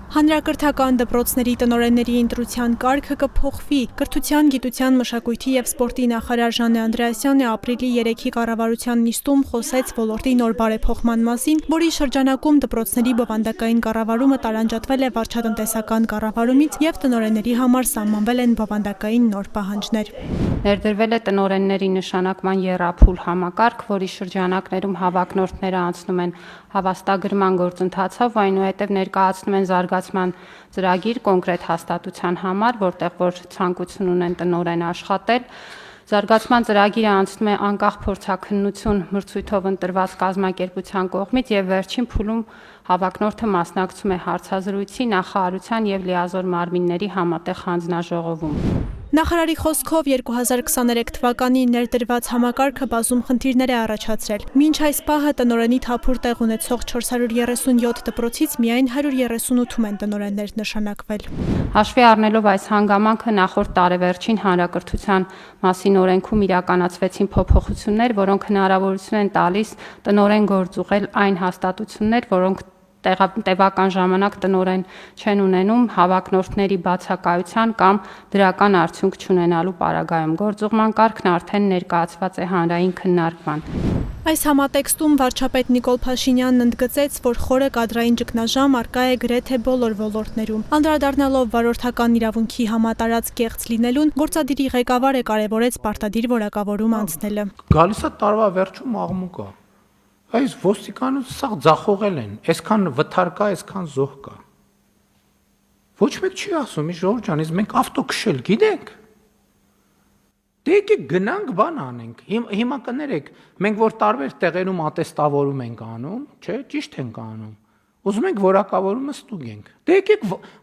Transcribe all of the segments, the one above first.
Հանրակրթական դպրոցների տնօրենների ընտրության կարգը կփոխվի։ Կրթության, գիտության, մշակույթի և սպորտի նախարար Ժանե Անդրեասյանը ապրիլի 3-ի կառավարության նիստում խոսեց ոլորտի նոր բարեփոխման մասին, որի շրջանակում դպրոցների բովանդակային կառավարումը տարանջատվել է վարչատնտեսական կառավարումից և տնօրենների համար սահմանվել են բովանդակային նոր պահանջներ։ Ներդրվել է տնօրենների նշանակման եռափուլ համակարգ, որի շրջանակներում հավակնորդները անցնում են հավաստագրման գործընթացով, այնուհետև ներկայացնում են զարգացման ծրագիր կոնկրետ հաստատության համար, որտեղ որ ցանկություն ունեն տնօրեն աշխատել։ Զարգացման ծրագիրը անցնում է անկախ փորձաքննություն մրցույթով ընտրված կազմակերպության կողմից և վերջին փուլում հավակնորդը մասնակցում է հարցազրույցի, նախարարության և լիազոր մարմինների համատեղ հանձնաժողովում։ Նախարարի խոսքով 2023 թվականին ներդրված համակարգը բազում խնդիրներ է առաջացրել։ Մինչ այս պահը տնօրենի թափուր տեղ ունեցող 437 դպրոցից միայն 138-ում են տնօրեններ նշանակվել։ Հաշվի առնելով այս հանգամանքը նախորդ տարեվերջին հանրակրթության մասին օրենքում իրականացվեցին փոփոխություններ, որոնք հնարավորություն են տալիս տնօրեն գործ ուղղել այն հաստատություններ, որոնք տևական ժամանակ տնօրեն չեն ունենում հավակնորդների բացակայության կամ դրական արդյունք չունենալու պարագայում։ Գործուղման կարգն արդեն ներկայացված է հանրային քննարկման։ Այս համատեքստում վարչապետ Նիկոլ Փաշինյանն ընդգծեց, որ խորը կադրային ճգնաժամ առկա է գրեթե բոլոր ոլորտներում։ Անդրադառնալով վարորդական իրավունքի համատարած կեղծ լինելուն, գործադիրի ղեկավարը կարևորեց պարտադիր որակավորում անցնելը։ Գալիս է տարվա վերջում աղմուկը։ Այս ոստիկանությունը սաղ ձախողել են, այսքան վթար կա, այսքան զոհ կա։ Ոչ մեկ չի ասում, Ժողովուրդ ջան, իսկ մենք ավտո քշել գիտենք։ Դե եկեք գնանք բան անենք։ Հիմա կներեք, մենք որ տարբեր տեղերում ատեստավորում ենք անում, չէ, ճիշտ ենք անում։ Ուզում ենք որակավորումը ստուգենք։ Դե եկեք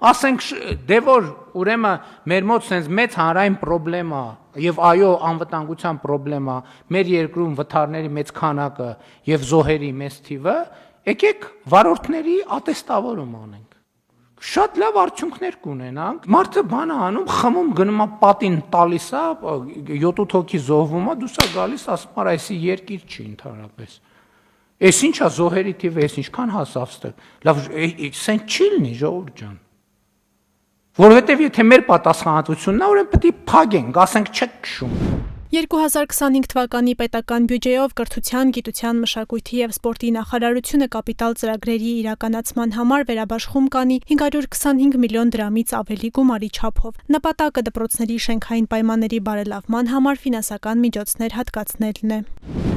ասենք, դե որ ուրեմն մեր մոտ sense մեծ հանրային խնդրեմ է եւ այո անվտանգության խնդրեմ է, մեր երկրում վթարների մեծ քանակը եւ զոհերի մեծ թիվը, եկեք վարորդների ատեստավորում անենք։ Շատ լավ արդյունքներ կունենանք։ Մարդը բան է անում, խմում, գնում է պատին տալիս է, 7-8 հոգի զոհվում է, դուրս է գալիս, ասում է, այսի երկիր չի ընդհանրապես։ Այս ինչա զոհերի թիվը, այս ինչքան հասավ ստեղ։ Լավ, սենց չի լինի, Ժողովուրդ ջան։ Որովհետև եթե մեր պատասխանատվությունն է, ուրեմն պետք է փագենք, ասենք չեք քշում։ 2025 թվականի պետական բյուջեով կրթության, գիտության, մշակույթի և սպորտի նախարարությունը կապիտալ ծրագրերի իրականացման համար վերաբաշխում կանի 525 միլիոն դրամից ավելի գումարի չափով։ Նպատակը դպրոցների շենքային պայմանների բարելավման համար ֆինանսական միջոցներ հատկացնելն է։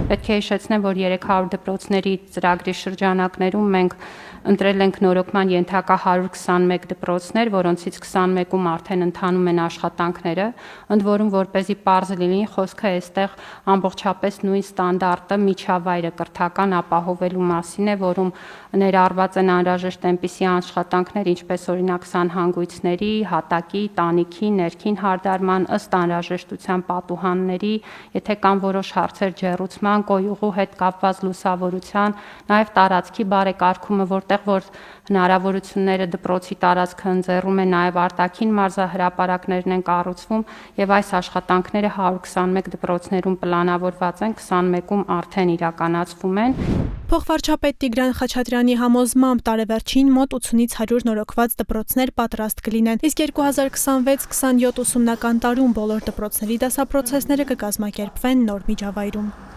Պետք է հիշեցնեմ, որ 300 դպրոցների ծրագրի շրջանակներում մենք ընտրել ենք նորոգման ենթակա 121 դպրոցներ, որոնցից 21-ում արդեն ընթանում են աշխատանքները, ընդ որում որպեսզի պարզ լինի, խոսքը այստեղ ամբողջապես նույն ստանդարտը միջավայրը կրթական ապահովելու մասին է, որում ներառված են անհրաժեշտ այնպիսի աշխատանքներ, ինչպես օրինակ սանհանգույցների, հատակի, տանիքի, ներքին հարդարման, ըստ անհրաժեշտության պատուհանների, եթե կան որոշ հարցեր ջեռուցման, կոյուղու հետ կապված լուսավորության, նաև տարածքի բարեկարգումը, որտեղ որ հնարավորությունները դպրոցի տարածքը ընձեռում է, նաև արտաքին մարզահրապարակներն են կառուցվում եւ այս աշխատանքները 121 դպրոցներում պլանավորված են, 21-ում արդեն իրականացվում են։ Փոխվարչապետ Տիգրան Խաչատրյանի համոզմամբ տարեվերջին մոտ 80-ից 100 նորոգված դպրոցներ պատրաստ կլինեն, իսկ 2026-27 ուսումնական տարում բոլոր դպրոցների դասապրոցեսները կկազմակերպվեն նոր միջավայրում։